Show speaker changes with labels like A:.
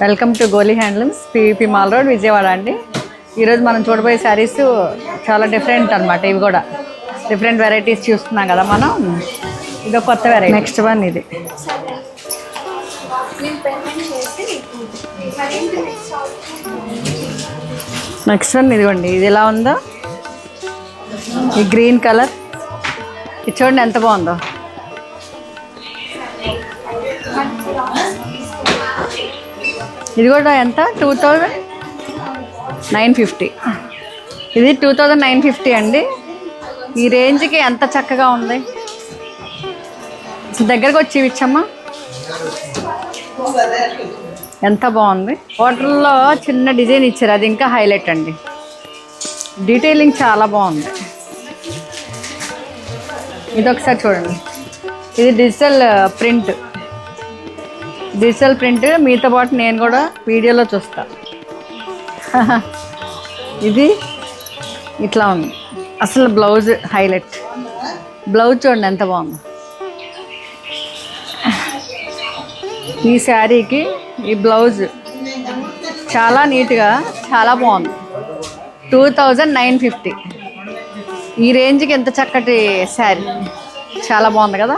A: Welcome to Goli handlooms, PVP mall road, Vijayawada అండి. ఈరోజు మనం చూడబోయే శారీస్ చాలా డిఫరెంట్ అనమాట. ఇవి కూడా డిఫరెంట్ వెరైటీస్ చూస్తున్నాం కదా మనం. ఇది కొత్త వెరైటీ. నెక్స్ట్ వన్ ఇది. నెక్స్ట్ వన్ ఇదిగోండి. ఇది ఎలా ఉందో, ఈ గ్రీన్ కలర్ ఇది చూడండి ఎంత బాగుందో. ఇది కూడా ఎంత, 2950. ఇది 2950 అండి. ఈ రేంజ్కి ఎంత చక్కగా ఉంది. దగ్గరకు వచ్చి ఇచ్చమ్మా, ఎంత బాగుంది. వాటర్లో చిన్న డిజైన్ ఇచ్చారు, అది ఇంకా హైలైట్ అండి. డీటెయిలింగ్ చాలా బాగుంది. ఇది ఒకసారి చూడండి. ఇది డిజిటల్ ప్రింట్. మీతో పాటు నేను కూడా వీడియోలో చూస్తా. ఇది ఇట్లా ఉంది. అసలు బ్లౌజ్ హైలైట్. బ్లౌజ్ చూడండి ఎంత బాగుంది. ఈ శారీకి ఈ బ్లౌజ్ చాలా నీట్గా, చాలా బాగుంది. 2950. ఈ రేంజ్కి ఎంత చక్కటి శారీ, చాలా బాగుంది కదా.